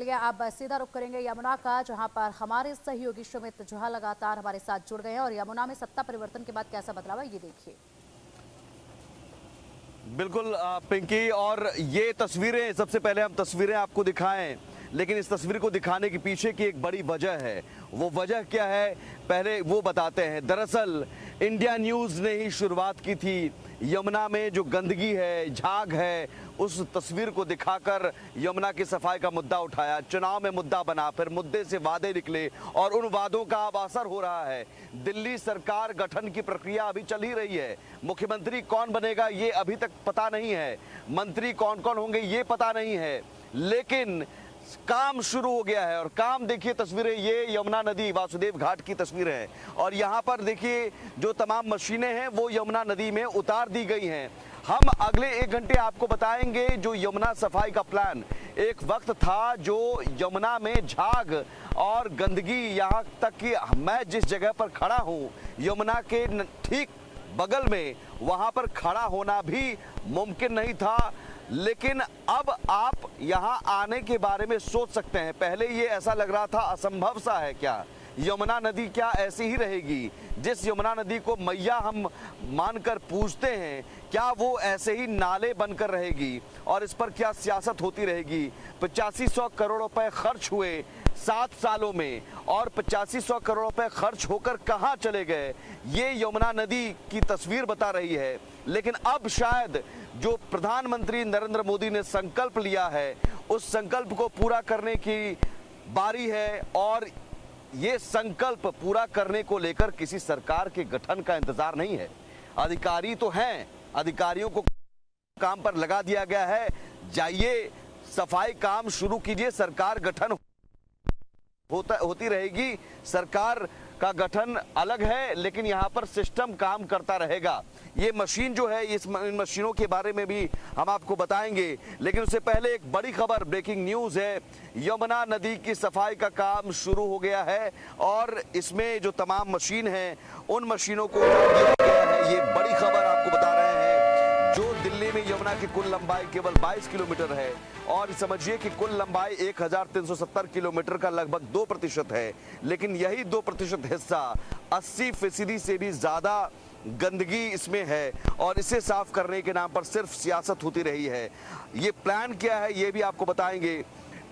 लिए आप सीधा रुख करेंगे यमुना का, जहां पर हमारे सहयोगी सुमित जोहा लगातार हमारे साथ जुड़ गए हैं और यमुना में सत्ता परिवर्तन के बाद कैसा बदलाव है ये देखिए। बिल्कुल पिंकी, और ये तस्वीरें, सबसे पहले हम तस्वीरें आपको दिखाएं, लेकिन इस तस्वीर को दिखाने के पीछे की एक बड़ी वजह है। वो वजह क्या है पहले वो बताते हैं। दरअसल इंडिया न्यूज़ ने ही शुरुआत की थी यमुना में जो गंदगी है, झाग है, उस तस्वीर को दिखाकर यमुना की सफाई का मुद्दा उठाया। चुनाव में मुद्दा बना, फिर मुद्दे से वादे निकले और उन वादों का अब असर हो रहा है। दिल्ली सरकार गठन की प्रक्रिया अभी चल ही रही है। मुख्यमंत्री कौन बनेगा ये अभी तक पता नहीं है, मंत्री कौन कौन होंगे ये पता नहीं है, लेकिन काम शुरू हो गया है। और काम देखिए, तस्वीरें ये यमुना नदी वासुदेव घाट की तस्वीर है और यहाँ पर देखिए जो तमाम मशीनें हैं वो यमुना नदी में उतार दी गई हैं। हम अगले 1 घंटे आपको बताएंगे जो यमुना सफाई का प्लान। एक वक्त था जो यमुना में झाग और गंदगी, यहाँ तक कि मैं जिस जगह पर खड़ा हूँ यमुना के ठीक बगल में, वहाँ पर खड़ा होना भी मुमकिन नहीं था। लेकिन अब आप यहाँ आने के बारे में सोच सकते हैं। पहले ये ऐसा लग रहा था असंभव सा है, क्या यमुना नदी क्या ऐसी ही रहेगी? जिस यमुना नदी को मैया हम मानकर पूजते हैं, क्या वो ऐसे ही नाले बनकर रहेगी और इस पर क्या सियासत होती रहेगी? 8500 करोड़ रुपए खर्च हुए 7 सालों में और 8500 करोड़ रुपए खर्च होकर कहाँ चले गए, ये यमुना नदी की तस्वीर बता रही है। लेकिन अब शायद जो प्रधानमंत्री नरेंद्र मोदी ने संकल्प लिया है, उस संकल्प को पूरा करने की बारी है। और ये संकल्प पूरा करने को लेकर किसी सरकार के गठन का इंतजार नहीं है। अधिकारी तो हैं, अधिकारियों को काम पर लगा दिया गया है, जाइए सफाई काम शुरू कीजिए। सरकार गठन होती रहेगी, सरकार का गठन अलग है, लेकिन यहाँ पर सिस्टम काम करता रहेगा। ये मशीन जो है, इन मशीनों के बारे में भी हम आपको बताएंगे, लेकिन उससे पहले एक बड़ी खबर, ब्रेकिंग न्यूज है। यमुना नदी की सफाई का काम शुरू हो गया है और इसमें जो तमाम मशीन हैं उन मशीनों को दिया गया है। ये बड़ी खबर आपको बता रहे हैं। जो दिल्ली में यमुना की कुल लंबाई केवल 22 किलोमीटर है और समझिए कि कुल लंबाई 1370 किलोमीटर का लगभग 2% है, लेकिन यही 2% हिस्सा 80% से भी ज्यादा गंदगी इसमें है और इसे साफ करने के नाम पर सिर्फ सियासत होती रही है। ये प्लान क्या है ये भी आपको बताएंगे।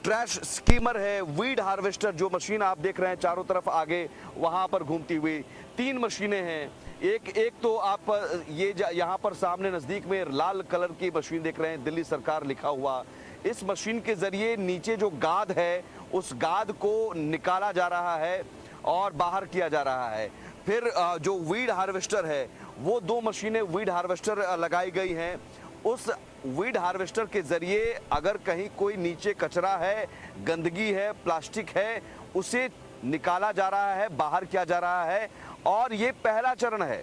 ट्रैश स्कीमर है, वीड हार्वेस्टर, जो मशीन आप देख रहे हैं चारों तरफ आगे वहां पर घूमती हुई, 3 मशीनें हैं। एक तो आप ये यहाँ पर सामने नजदीक में लाल कलर की मशीन देख रहे हैं, दिल्ली सरकार लिखा हुआ। इस मशीन के जरिए नीचे जो गाद है उस गाद को निकाला जा रहा है और बाहर किया जा रहा है। फिर जो वीड हार्वेस्टर है, वो 2 मशीनें वीड हार्वेस्टर लगाई गई हैं। उस वीड हार्वेस्टर के जरिए अगर कहीं कोई नीचे कचरा है, गंदगी है, प्लास्टिक है, उसे निकाला जा रहा है, बाहर किया जा रहा है। और ये पहला चरण है,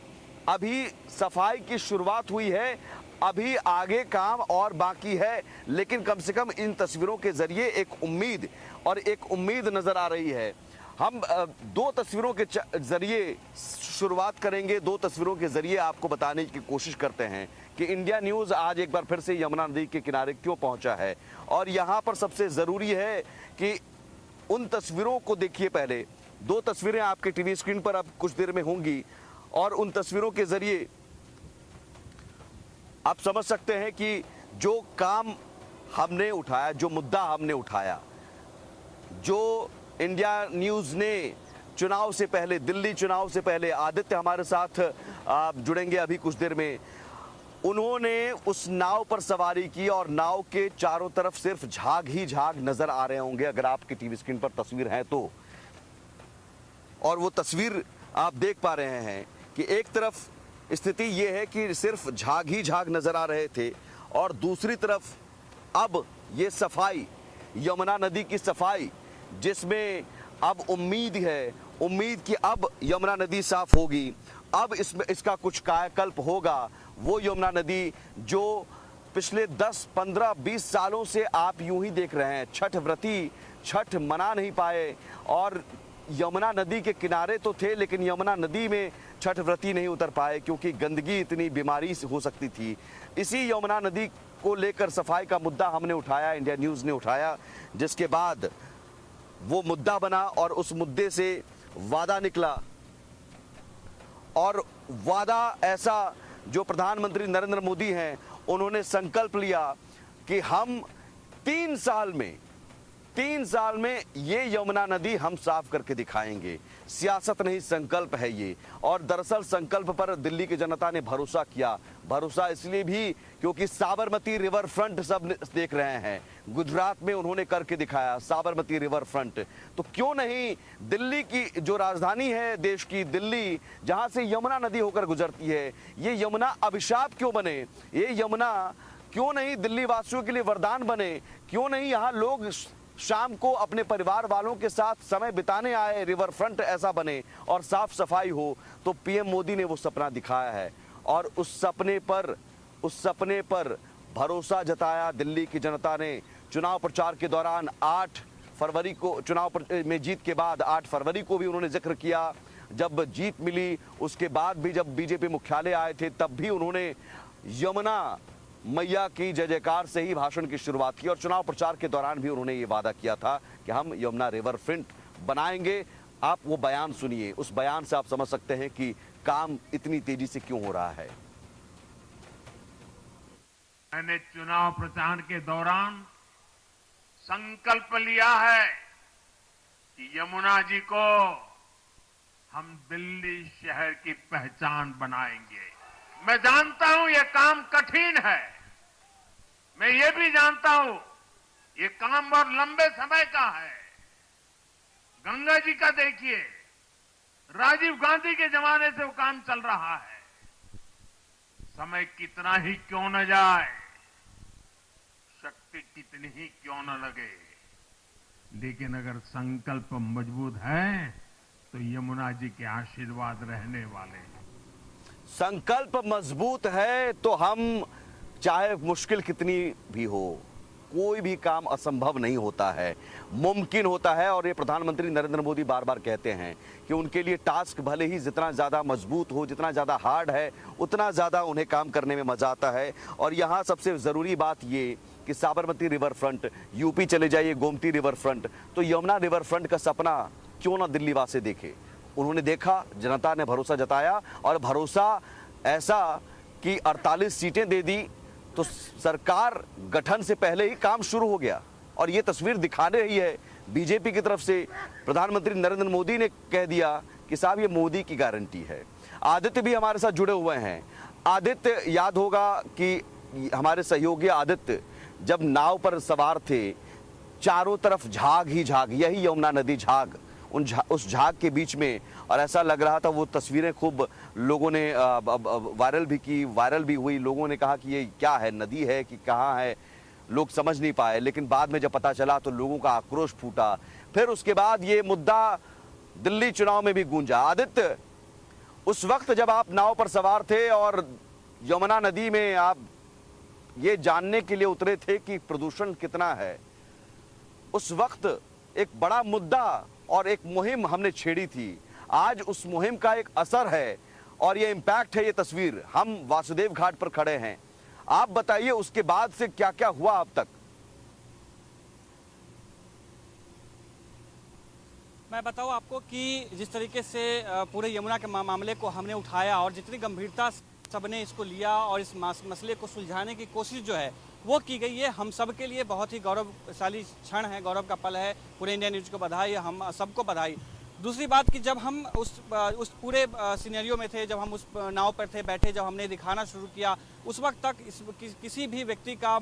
अभी सफाई की शुरुआत हुई है, अभी आगे काम और बाकी है। लेकिन कम से कम इन तस्वीरों के जरिए एक उम्मीद नजर आ रही है। हम 2 तस्वीरों के जरिए शुरुआत करेंगे। 2 तस्वीरों के जरिए आपको बताने की कोशिश करते हैं कि इंडिया न्यूज़ आज एक बार फिर से यमुना नदी के किनारे क्यों पहुंचा है। और यहाँ पर सबसे ज़रूरी है कि उन तस्वीरों को देखिए। पहले 2 तस्वीरें आपके टीवी स्क्रीन पर अब कुछ देर में होंगी और उन तस्वीरों के जरिए आप समझ सकते हैं कि जो काम हमने उठाया, जो मुद्दा हमने उठाया, जो इंडिया न्यूज़ ने चुनाव से पहले, दिल्ली चुनाव से पहले, आदित्य हमारे साथ आप जुड़ेंगे अभी कुछ देर में, उन्होंने उस नाव पर सवारी की और नाव के चारों तरफ सिर्फ झाग ही झाग नजर आ रहे होंगे अगर आपकी टीवी स्क्रीन पर तस्वीर है तो। और वो तस्वीर आप देख पा रहे हैं कि एक तरफ स्थिति ये है कि सिर्फ झाग ही झाग नजर आ रहे थे और दूसरी तरफ अब ये सफाई, यमुना नदी की सफाई, जिसमें अब उम्मीद है, उम्मीद कि अब यमुना नदी साफ होगी, अब इसमें इसका कुछ कायाकल्प होगा। वो यमुना नदी जो पिछले 10, 15, 20 सालों से आप यूं ही देख रहे हैं, छठ व्रती छठ मना नहीं पाए और यमुना नदी के किनारे तो थे लेकिन यमुना नदी में छठ व्रती नहीं उतर पाए क्योंकि गंदगी इतनी बीमारी हो सकती थी। इसी यमुना नदी को लेकर सफाई का मुद्दा हमने उठाया, इंडिया न्यूज़ ने उठाया, जिसके बाद वो मुद्दा बना और उस मुद्दे से वादा निकला। और वादा ऐसा जो प्रधानमंत्री नरेंद्र मोदी हैं, उन्होंने संकल्प लिया कि हम 3 साल में ये यमुना नदी हम साफ करके दिखाएंगे। सियासत नहीं, संकल्प है ये। और दरअसल संकल्प पर दिल्ली की जनता ने भरोसा किया। भरोसा इसलिए भी क्योंकि साबरमती रिवर फ्रंट सब देख रहे हैं, गुजरात में उन्होंने करके दिखाया साबरमती रिवर फ्रंट। तो क्यों नहीं दिल्ली की जो राजधानी है देश की, दिल्ली जहां से यमुना नदी होकर गुजरती है, ये यमुना अभिशाप क्यों बने? ये यमुना क्यों नहीं दिल्ली वासियों के लिए वरदान बने? क्यों नहीं यहाँ लोग शाम को अपने परिवार वालों के साथ समय बिताने आए, रिवर फ्रंट ऐसा बने और साफ सफाई हो? तो पीएम मोदी ने वो सपना दिखाया है और उस सपने पर भरोसा जताया दिल्ली की जनता ने। चुनाव प्रचार के दौरान 8 फरवरी को, चुनाव में जीत के बाद 8 फरवरी को भी उन्होंने जिक्र किया। जब जीत मिली उसके बाद भी जब बीजेपी मुख्यालय आए थे, तब भी उन्होंने यमुना मैया की जय जयकार से ही भाषण की शुरुआत की। और चुनाव प्रचार के दौरान भी उन्होंने ये वादा किया था कि हम यमुना रिवर फ्रंट बनाएंगे। आप वो बयान सुनिए, उस बयान से आप समझ सकते हैं कि काम इतनी तेजी से क्यों हो रहा है। मैंने चुनाव प्रचार के दौरान संकल्प लिया है कि यमुना जी को हम दिल्ली शहर की पहचान बनाएंगे। मैं जानता हूं यह काम कठिन है, मैं ये भी जानता हूं ये काम बहुत लंबे समय का है। गंगा जी का देखिए, राजीव गांधी के जमाने से वो काम चल रहा है। समय कितना ही क्यों न जाए, शक्ति कितनी ही क्यों न लगे, लेकिन अगर संकल्प मजबूत है तो यमुना जी के आशीर्वाद रहने वाले हैं। संकल्प मजबूत है तो हम चाहे मुश्किल कितनी भी हो, कोई भी काम असंभव नहीं होता है, मुमकिन होता है। और ये प्रधानमंत्री नरेंद्र मोदी बार बार कहते हैं कि उनके लिए टास्क भले ही जितना ज़्यादा मजबूत हो, जितना ज़्यादा हार्ड है, उतना ज़्यादा उन्हें काम करने में मज़ा आता है। और यहाँ सबसे ज़रूरी बात ये कि साबरमती रिवर फ्रंट, यूपी चले जाइए गोमती रिवर फ्रंट, तो यमुना रिवर फ्रंट का सपना क्यों ना दिल्ली वासी देखे? उन्होंने देखा, जनता ने भरोसा जताया और भरोसा ऐसा कि 48 सीटें दे दी तो सरकार गठन से पहले ही काम शुरू हो गया। और ये तस्वीर दिखाने रही है बीजेपी की तरफ से। प्रधानमंत्री नरेंद्र मोदी ने कह दिया कि साहब ये मोदी की गारंटी है। आदित्य भी हमारे साथ जुड़े हुए हैं। आदित्य, याद होगा कि हमारे सहयोगी आदित्य जब नाव पर सवार थे, चारों तरफ झाग ही झाग, यही यमुना नदी झाग, उस झाग के बीच में, और ऐसा लग रहा था, वो तस्वीरें खूब लोगों ने वायरल भी हुई। लोगों ने कहा कि ये क्या है, नदी है कि कहाँ है, लोग समझ नहीं पाए। लेकिन बाद में जब पता चला तो लोगों का आक्रोश फूटा। फिर उसके बाद ये मुद्दा दिल्ली चुनाव में भी गूंजा। आदित्य, उस वक्त जब आप नाव पर सवार थे और यमुना नदी में आप ये जानने के लिए उतरे थे कि प्रदूषण कितना है, उस वक्त एक बड़ा मुद्दा और एक मुहिम हमने छेड़ी थी। आज उस मुहिम का एक असर है और ये इम्पैक्ट है। ये तस्वीर, हम वासुदेव घाट पर खड़े हैं। आप बताइए उसके बाद से क्या क्या हुआ अब तक? मैं बताऊं आपको कि जिस तरीके से पूरे यमुना के मामले को हमने उठाया और जितनी गंभीरता सबने इसको लिया और इस मसले को सुलझाने की कोशिश जो है वो की गई है, हम सब के लिए बहुत ही गौरवशाली क्षण है, गौरव का पल है। पूरे इंडिया न्यूज़ को बधाई, हम सबको बधाई। दूसरी बात कि जब हम उस पूरे सिनेरियो में थे, जब हम उस नाव पर थे बैठे, जब हमने दिखाना शुरू किया, उस वक्त तक किसी भी व्यक्ति का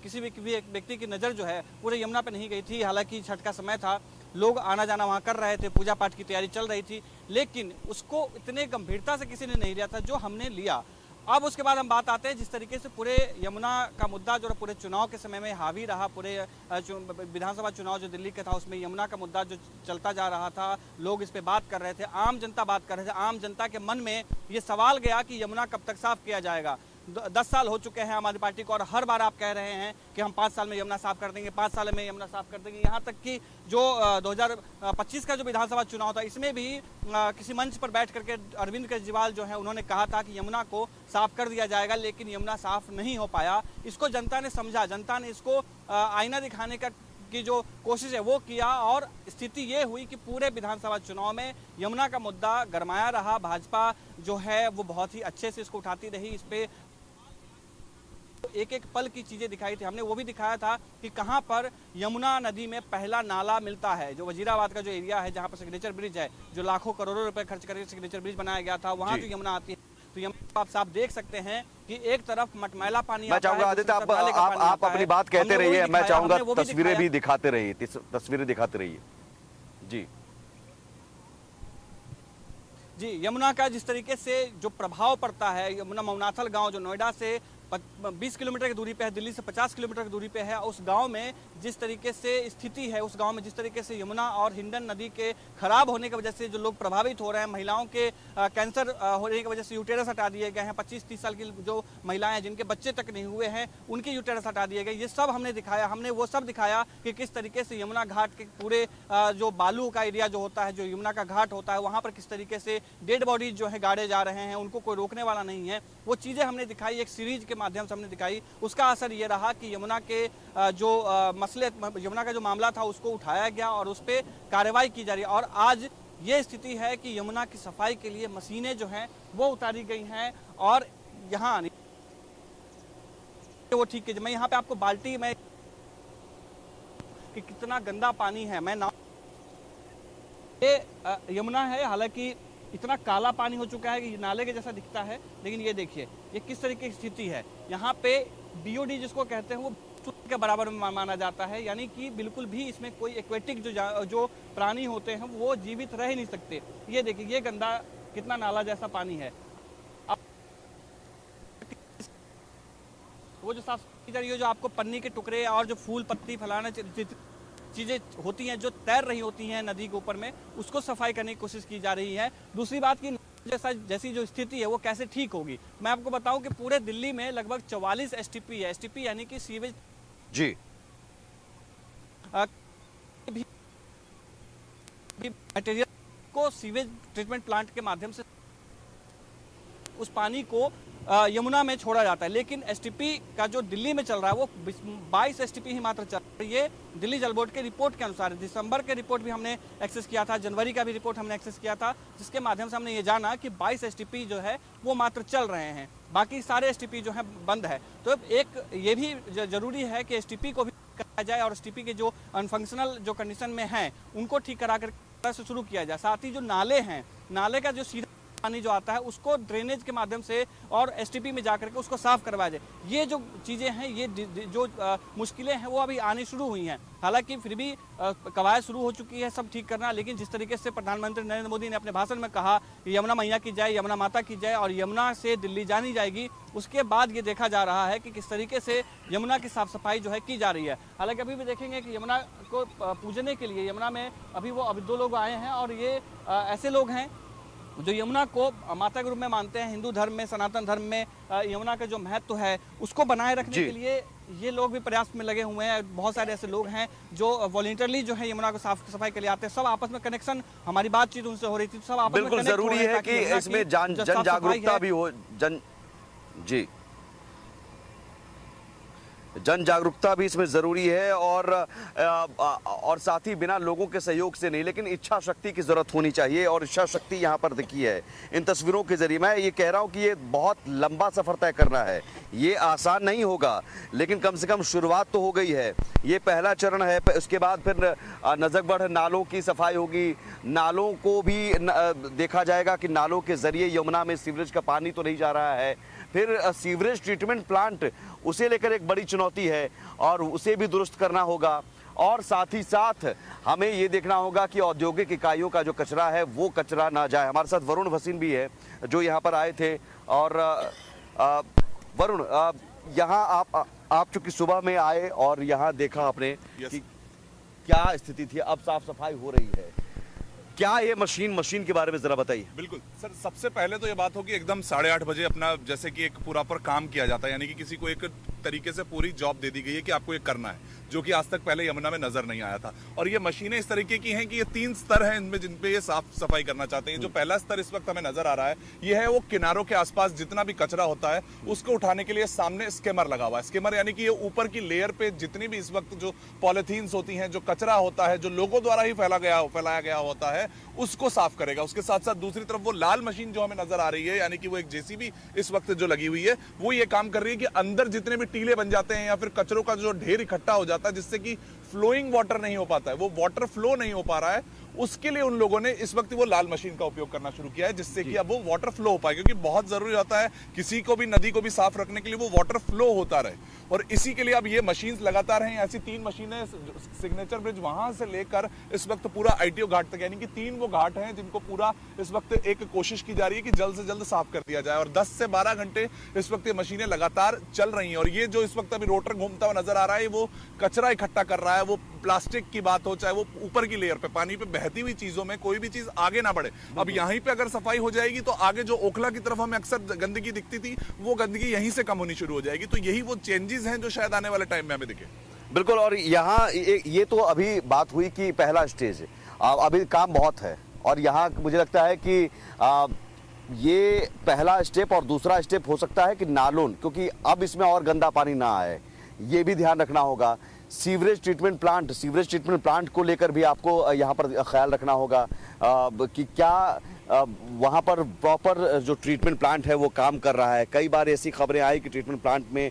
किसी भी व्यक्ति की नज़र जो है पूरे यमुना पर नहीं गई थी। हालांकि छठ का समय था, लोग आना जाना वहाँ कर रहे थे, पूजा पाठ की तैयारी चल रही थी, लेकिन उसको इतने गंभीरता से किसी ने नहीं लिया था जो हमने लिया। अब उसके बाद हम बात आते हैं जिस तरीके से पूरे यमुना का मुद्दा जो पूरे चुनाव के समय में हावी रहा, पूरे विधानसभा चुनाव जो दिल्ली का था उसमें यमुना का मुद्दा जो चलता जा रहा था, लोग इस पे बात कर रहे थे, आम जनता बात कर रहे थे। आम जनता के मन में ये सवाल गया कि यमुना कब तक साफ किया जाएगा। 10 साल हो चुके हैं आम आदमी पार्टी को, और हर बार आप कह रहे हैं कि हम 5 साल में यमुना साफ कर देंगे, 5 साल में यमुना साफ कर देंगे। यहाँ तक कि जो 2025 का जो विधानसभा चुनाव था, इसमें भी किसी मंच पर बैठ करके अरविंद केजरीवाल जो है उन्होंने कहा था कि यमुना को साफ कर दिया जाएगा, लेकिन यमुना साफ नहीं हो पाया। इसको जनता ने समझा, जनता ने इसको आईना दिखाने की जो कोशिश है वो किया, और स्थिति ये हुई कि पूरे विधानसभा चुनाव में यमुना का मुद्दा गरमाया रहा। भाजपा जो है वो बहुत ही अच्छे से इसको उठाती रही, इस पे एक एक पल की चीजें दिखाई थी। हमने वो भी दिखाया था कि कहां पर यमुना नदी में पहला नाला मिलता है, जो वजीराबाद का जो एरिया है जहां पर सिग्नेचर ब्रिज है, जो लाखों करोड़ों रुपए खर्च करके सिग्नेचर ब्रिज बनाया गया था, वहां जो यमुना आती है, तो यमुना आप साफ देख सकते हैं कि एक तरफ मटमैला पानी मैं चाहूंगा आदित्य आप अपनी बात कहते रहिए, मैं चाहूंगा तस्वीरें भी दिखाते रहिए, तस्वीरें दिखाते रहिए। जी जी, यमुना का जिस तरीके से जो प्रभाव पड़ता है, यमुना मौनाथल गांव जो नोएडा से 20 किलोमीटर की दूरी पे है, दिल्ली से 50 किलोमीटर की दूरी पे है, उस गांव में जिस तरीके से स्थिति है, उस गांव में जिस तरीके से यमुना और हिंडन नदी के खराब होने की वजह से जो लोग प्रभावित हो रहे हैं, महिलाओं के कैंसर होने की वजह से यूटेरस हटा दिए गए हैं, 25-30 साल की जो महिलाएं हैं जिनके बच्चे तक नहीं हुए हैं, उनके यूटेरस हटा दिए गए। ये सब हमने दिखाया, हमने वो सब दिखाया कि किस तरीके से यमुना घाट के पूरे जो बालू का एरिया जो होता है, जो यमुना का घाट होता है, वहाँ पर किस तरीके से डेड बॉडीज जो है गाड़े जा रहे हैं, उनको कोई रोकने वाला नहीं है। वो चीज़ें हमने दिखाई, एक सीरीज के माध्यम से हमने दिखाई। उसका असर ये रहा कि यमुना के जो मसले, यमुना का जो मामला था उसको उठाया गया और उस पर कार्रवाई की जा रही है। और आज ये स्थिति है कि यमुना की सफाई के लिए मशीनें जो हैं वो उतारी गई हैं, और यहाँ वो ठीक है। मैं यहाँ पे आपको बाल्टी में कि कितना गंदा पानी है, मैं ना ये यमुना है, हालांकि इतना काला पानी हो चुका है कि नाले के जैसा दिखता है, लेकिन ये देखिए ये किस तरीके की स्थिति है। यहाँ पे बीओडी जिसको कहते हैं वो के बराबर में माना जाता है, यानी कि बिल्कुल भी इसमें कोई एक्वेटिक जो प्राणी होते हैं वो जीवित रह नहीं सकते। ये देखिए ये गंदा कितना नाला जैसा पानी है। अब वो जो साफ की जा रही है, जो आपको पन्नी के टुकड़े और जो फूल पत्ती फैलाने चीजें होती हैं जो तैर रही होती हैं नदी के ऊपर में, उसको सफाई करने की कोशिश की जा रही है। दूसरी बात की जैसी जो स्थिति है वो कैसे ठीक होगी, मैं आपको बताऊं कि पूरे दिल्ली में लगभग 44 एसटीपी है। एसटीपी यानी कि सीवेज जी मटेरियल को सीवेज ट्रीटमेंट प्लांट के माध्यम से उस पानी को यमुना में छोड़ा जाता है, लेकिन एसटीपी का जो दिल्ली में चल रहा है वो 22 एसटीपी ही मात्र चल रहा है। ये दिल्ली जल बोर्ड के रिपोर्ट के अनुसार, दिसंबर के रिपोर्ट भी हमने एक्सेस किया था, जनवरी का भी रिपोर्ट हमने एक्सेस किया था, जिसके माध्यम से हमने ये जाना कि 22 एसटीपी जो है वो मात्र चल रहे हैं, बाकी सारे एसटीपी जो है बंद है। तो एक ये भी जरूरी है कि एसटीपी को भी कराया जाए और एसटीपी के जो अनफंक्शनल जो कंडीशन में हैं उनको ठीक करा कर शुरू किया जाए। साथ ही जो नाले हैं, नाले का जो सीधा पानी जो आता है उसको ड्रेनेज के माध्यम से और एसटीपी में जाकर के उसको साफ करवाया जाए। ये जो चीज़ें हैं, ये जो मुश्किलें हैं वो अभी आनी शुरू हुई हैं। हालांकि फिर भी कवायद शुरू हो चुकी है सब ठीक करना, लेकिन जिस तरीके से प्रधानमंत्री नरेंद्र मोदी ने अपने भाषण में कहा कि यमुना मैया की जाए, यमुना माता की जाए और यमुना से दिल्ली जानी जाएगी, उसके बाद ये देखा जा रहा है कि किस तरीके से यमुना की साफ सफाई जो है की जा रही है। हालांकि अभी भी देखेंगे कि यमुना को पूजने के लिए यमुना में अभी 2 लोग आए हैं, और ये ऐसे लोग हैं जो यमुना को माता के रूप में मानते हैं। हिंदू धर्म में, सनातन धर्म में यमुना का जो महत्व है उसको बनाए रखने के लिए ये लोग भी प्रयास में लगे हुए हैं। बहुत सारे ऐसे लोग हैं जो वॉलंटियरली जो है यमुना को साफ सफाई के लिए आते हैं। सब आपस में कनेक्शन, हमारी बातचीत उनसे हो रही थी, सब आपस में बिल्कुल जरूरी है कि इसमें जन जागरूकता भी हो, जी जन जागरूकता भी इसमें जरूरी है, और साथ ही बिना लोगों के सहयोग से नहीं, लेकिन इच्छा शक्ति की जरूरत होनी चाहिए, और इच्छा शक्ति यहाँ पर दिखी है इन तस्वीरों के जरिए। मैं ये कह रहा हूँ कि ये बहुत लंबा सफर तय करना है, ये आसान नहीं होगा, लेकिन कम से कम शुरुआत तो हो गई है। ये पहला चरण है, उसके बाद फिर नजकगढ़ नालों की सफाई होगी, नालों को भी देखा जाएगा कि नालों के जरिए यमुना में सीवरेज का पानी तो नहीं जा रहा है। फिर सीवरेज ट्रीटमेंट प्लांट, उसे लेकर एक बड़ी चुनौती है और उसे भी दुरुस्त करना होगा, और साथ ही साथ हमें ये देखना होगा कि औद्योगिक इकाइयों का जो कचरा है वो कचरा ना जाए। हमारे साथ वरुण भसीन भी है जो यहाँ पर आए थे। और वरुण, यहाँ आप चूंकि सुबह में आए और यहाँ देखा आपने कि क्या स्थिति थी, अब साफ सफाई हो रही है, क्या ये मशीन के बारे में जरा बताइए। बिल्कुल सर, सबसे पहले तो ये बात हो कि एकदम 8:30 बजे अपना जैसे कि एक पूरा पर काम किया जाता है, यानी कि किसी को एक तरीके से पूरी जॉब दे दी गई है कि आपको ये करना है, जो कि आज तक पहले यमुना में नजर नहीं आया था। और ये मशीनें इस तरीके की हैं कि ये 3 स्तर हैं इनमें, जिन पे ये साफ सफाई करना चाहते हैं। जो पहला स्तर इस वक्त हमें नजर आ रहा है, ये है वो किनारों के आसपास जितना भी कचरा होता है उसको उठाने के लिए सामने स्केमर लगा हुआ है। स्केमर यानी कि ये ऊपर की लेयर पे जितनी भी इस वक्त जो पॉलिथीन्स होती हैं, जो कचरा होता है, जो लोगों द्वारा ही फैलाया गया होता है, उसको साफ करेगा। उसके साथ साथ दूसरी तरफ वो लाल मशीन जो हमें नजर आ रही है, यानी कि वो एक जेसीबी इस वक्त जो लगी हुई है, वो ये काम कर रही है कि अंदर जितने भी टीले बन जाते हैं या फिर कचरों का जो ढेर इकट्ठा हो जाता है, जिससे कि फ्लोइंग वाटर नहीं हो पाता है, वो वाटर फ्लो नहीं हो पा रहा है, उसके लिए उन लोगों ने इस वक्त वो लाल मशीन का उपयोग करना शुरू किया है, जिससे कि अब वो वाटर फ्लो हो पाए। क्योंकि बहुत जरूरी होता है किसी को भी नदी को भी साफ रखने के लिए वो वाटर फ्लो होता रहे, और इसी के लिए अब ये मशीन लगातार हैं। ऐसी 3 मशीनें सिग्नेचर ब्रिज वहां से लेकर इस वक्त पूरा आईटीओ घाट तक, यानी कि 3 वो घाट हैं जिनको पूरा इस वक्त एक कोशिश की जा रही है कि जल्द से जल्द साफ कर दिया जाए। और 10 से 12 घंटे इस वक्त ये मशीनें लगातार चल रही हैं। और ये जो इस वक्त अभी रोटर घूमता हुआ नजर आ रहा है, वो कचरा इकट्ठा कर रहा है। वो प्लास्टिक की बात हो, चाहे वो ऊपर की लेयर पे पानी पे बहती हुई चीजों में कोई भी चीज आगे ना बढ़े। अब यहीं पे अगर सफाई हो जाएगी तो आगे जो ओखला की तरफ हमें अक्सर गंदगी दिखती थी, वो गंदगी यहीं से कम होनी शुरू हो जाएगी। तो यही वो चेंजेस हैं जो शायद आने वाले टाइम में हमें दिखे। बिल्कुल। और यहाँ ये तो अभी बात हुई कि पहला स्टेज है, अभी काम बहुत है। और यहाँ मुझे लगता है कि ये पहला स्टेप और दूसरा स्टेप हो सकता है कि नालों, क्योंकि अब इसमें और गंदा पानी ना आए, ये भी ध्यान रखना होगा। सीवरेज ट्रीटमेंट प्लांट को लेकर भी आपको यहाँ पर ख्याल रखना होगा कि क्या वहाँ पर प्रॉपर जो ट्रीटमेंट प्लांट है वो काम कर रहा है। कई बार ऐसी खबरें आई कि ट्रीटमेंट प्लांट में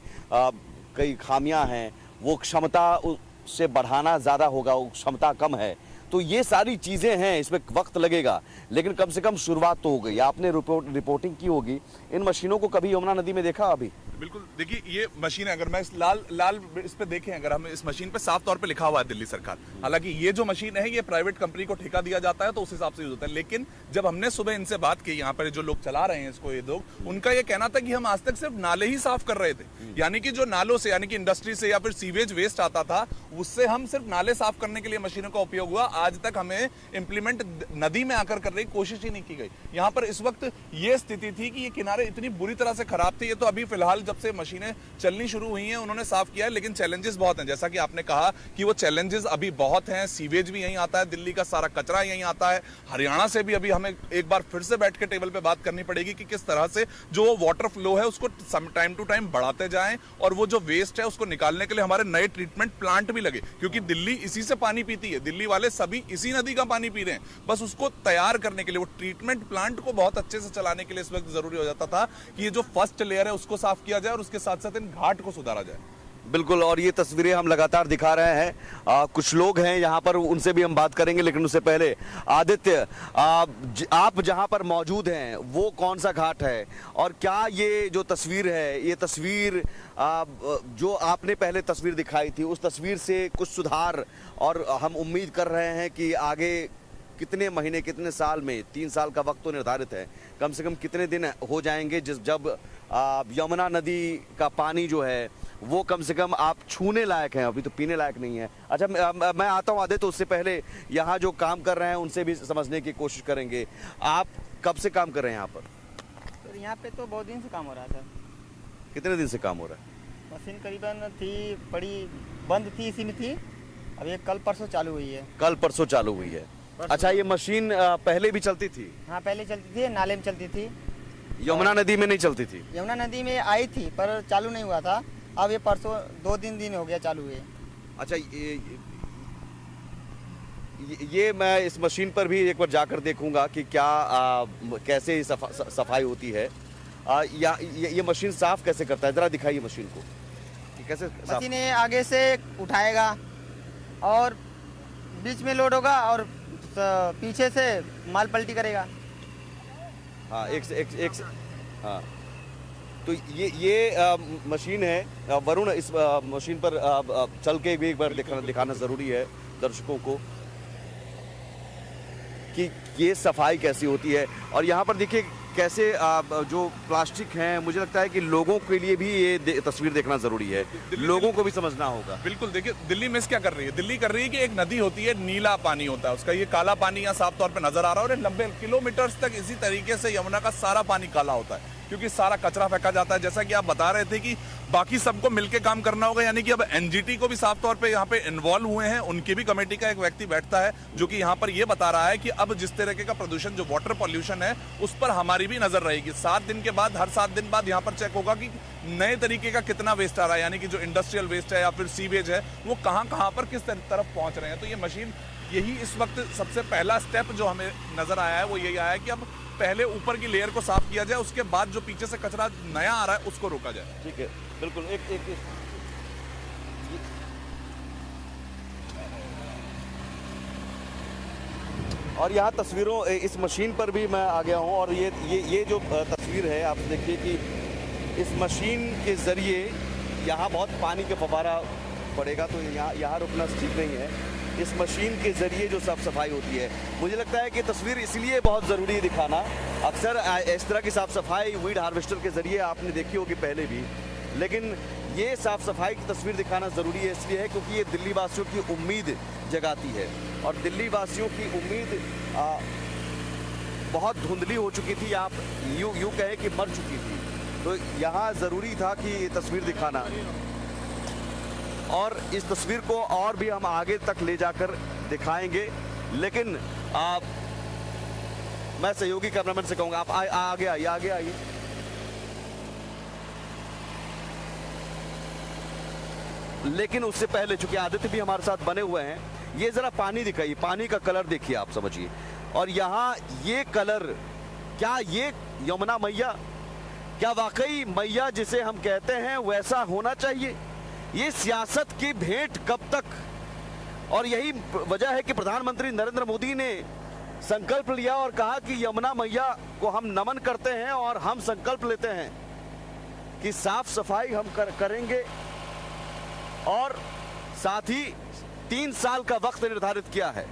कई खामियां हैं, वो क्षमता से बढ़ाना ज़्यादा होगा, वो क्षमता कम है। तो ये सारी चीज़ें हैं, इसमें वक्त लगेगा, लेकिन कम से कम शुरुआत तो हो गई। आपने रिपोर्टिंग की होगी, इन मशीनों को कभी यमुना नदी में देखा अभी? बिल्कुल, देखिए ये मशीन है, अगर मैं इस लाल इस पे देखें, अगर हम इस मशीन पे साफ तौर पे लिखा हुआ है दिल्ली सरकार। हालांकि ये जो मशीन है ये प्राइवेट कंपनी को ठेका दिया जाता है, तो उस हिसाब से यूज होता है। लेकिन जब हमने सुबह इनसे बात की, यहाँ पर जो लोग चला रहे हैं इसको, ये लोग, उनका ये कहना था कि हम आज तक सिर्फ नाले ही साफ कर रहे थे। यानी कि जो नालों से, यानी कि इंडस्ट्री से या फिर सीवेज वेस्ट आता था, उससे हम सिर्फ नाले साफ करने के लिए मशीनों का उपयोग हुआ। आज तक हमें इंप्लीमेंट नदी में आकर करने की कोशिश ही नहीं की गई। यहाँ पर इस वक्त ये स्थिति थी कि ये किनारे इतनी बुरी तरह से खराब थे। ये तो अभी फिलहाल जब से मशीनें चलनी शुरू हुई हैं उन्होंने साफ किया है, लेकिन चैलेंजेस बहुत हैं। जैसा कि आपने कहा कि वो चैलेंजेस अभी बहुत हैं। सीवेज भी यहीं आता है, दिल्ली का सारा कचरा यहीं आता है। हरियाणा से भी अभी हमें एक बार फिर से बैठ के टेबल पे बात करनी पड़ेगी कि किस तरह से जो वाटर फ्लो है उसको टाइम टू टाइम बढ़ाते जाएं, और वो जो वेस्ट है उसको निकालने के लिए हमारे नए ट्रीटमेंट प्लांट भी लगे, क्योंकि दिल्ली इसी से पानी पीती है। दिल्ली वाले सभी इसी नदी का पानी पी रहे हैं। बस उसको तैयार करने के लिए, वो ट्रीटमेंट प्लांट को बहुत अच्छे से चलाने के लिए इस वक्त जरूरी हो जाता था कि ये जो फर्स्ट लेयर है उसको साफ किया जाए और उसके साथ साथ इन घाट को सुधारा जाए। बिल्कुल। और ये तस्वीरें हम लगातार दिखा रहे हैं। कुछ लोग हैं यहाँ पर, उनसे भी हम बात करेंगे, लेकिन उससे पहले आदित्य, आप जहाँ पर मौजूद हैं वो कौन सा घाट है, और क्या ये जो तस्वीर है, ये तस्वीर जो आपने पहले तस्वीर दिखाई थी उस तस्वीर से कुछ सुधार, और हम उम्मीद कर रहे हैं कि आगे कितने महीने, कितने साल में, 3 साल का वक्त तो निर्धारित है, कम से कम कितने दिन हो जाएंगे जब यमुना नदी का पानी जो है वो कम से कम आप छूने लायक हैं, अभी तो पीने लायक नहीं है। अच्छा, मैं आता हूँ आदित्य, तो उससे पहले यहाँ जो काम कर रहे हैं उनसे भी समझने की कोशिश करेंगे। आप कब से काम कर रहे हैं यहाँ पर? तो यहाँ पे तो बहुत दिन से काम हो रहा था। कितने दिन से काम हो रहा है? मशीन करीबन थी पड़ी, बंद थी, इसी में थी। अब ये कल परसों चालू हुई है। कल परसों चालू हुई है। अच्छा, ये मशीन पहले भी चलती थी? हाँ, पहले चलती थी, नाले में चलती थी। यमुना नदी में नहीं चलती थी? यमुना नदी में आई थी पर चालू नहीं हुआ था। अब ये परसों 2-3 दिन हो गया चालू हुए। अच्छा, ये मैं इस मशीन पर भी एक बार जाकर देखूंगा कि क्या कैसे सफाई होती है, या ये मशीन साफ कैसे करता है, जरा दिखाइए मशीन को कि कैसे मशीन आगे से उठाएगा और बीच में लोड होगा और पीछे से माल पलटी करेगा। हाँ, एक से हाँ। तो ये मशीन है। वरुण, इस मशीन पर चल के भी एक बार दिखाना ज़रूरी है दर्शकों को कि ये सफाई कैसी होती है। और यहाँ पर देखिए कैसे जो प्लास्टिक हैं, मुझे लगता है कि लोगों के लिए भी ये तस्वीर देखना जरूरी है, लोगों को भी समझना होगा। बिल्कुल, देखिए दिल्ली मिस क्या कर रही है, दिल्ली कर रही है कि एक नदी होती है, नीला पानी होता है उसका, ये काला पानी यहाँ साफ तौर पे नजर आ रहा है और ये 90 किलोमीटर तक इसी तरीके से यमुना का सारा पानी काला होता है क्योंकि सारा कचरा फेंका जाता है। जैसा कि आप बता रहे थे कि बाकी सबको मिलकर काम करना होगा, यानी कि अब एनजीटी को भी साफ तौर पे यहाँ पे इन्वॉल्व हुए हैं, उनकी भी कमेटी का एक व्यक्ति बैठता है जो कि यहाँ पर ये बता रहा है कि अब जिस तरीके का प्रदूषण जो वाटर पॉल्यूशन है उस पर हमारी भी नजर रहेगी। 7 दिन के बाद, हर 7 दिन बाद यहाँ पर चेक होगा कि नए तरीके का कितना वेस्ट आ रहा है, यानी कि जो इंडस्ट्रियल वेस्ट है या फिर सीवेज है वो कहाँ पर किस तरफ पहुंच रहे हैं। तो ये मशीन यही इस वक्त सबसे पहला स्टेप जो हमें नजर आया है वो यही आया है कि अब पहले ऊपर की लेयर को साफ किया जाए, उसके बाद जो पीछे से कचरा नया आ रहा है उसको रोका जाए। ठीक है, बिल्कुल। एक और यहाँ तस्वीरों, इस मशीन पर भी मैं आ गया हूँ और ये जो तस्वीर है आप देखिए कि इस मशीन के ज़रिए यहाँ बहुत पानी का फव्वारा पड़ेगा, तो यहाँ रुकना ठीक नहीं है। इस मशीन के ज़रिए जो साफ़ सफाई होती है, मुझे लगता है कि तस्वीर इसलिए बहुत ज़रूरी है दिखाना। अक्सर इस तरह की साफ़ सफाई वीड हार्वेस्टर के ज़रिए आपने देखी होगी पहले भी, लेकिन ये साफ़ सफाई की तस्वीर दिखाना ज़रूरी है इसलिए है क्योंकि ये दिल्ली वासियों की उम्मीद जगाती है और दिल्ली वासियों की उम्मीद बहुत धुंधली हो चुकी थी, आप यूँ कहें कि मर चुकी थी। तो यहाँ ज़रूरी था कि ये तस्वीर दिखाना, और इस तस्वीर को और भी हम आगे तक ले जाकर दिखाएंगे। लेकिन मैं सहयोगी कैमरामैन से कहूँगा आप आगे आइए। लेकिन उससे पहले चूंकि आदित्य भी हमारे साथ बने हुए हैं, ये जरा पानी दिखाइए, पानी का कलर देखिए, आप समझिए। और यहाँ ये कलर, क्या ये यमुना मैया, क्या वाकई मैया जिसे हम कहते हैं वैसा होना चाहिए? ये सियासत की भेंट कब तक? और यही वजह है कि प्रधानमंत्री नरेंद्र मोदी ने संकल्प लिया और कहा कि यमुना मैया को हम नमन करते हैं और हम संकल्प लेते हैं कि साफ सफाई हम करेंगे, और साथ ही 3 साल का वक्त निर्धारित किया है।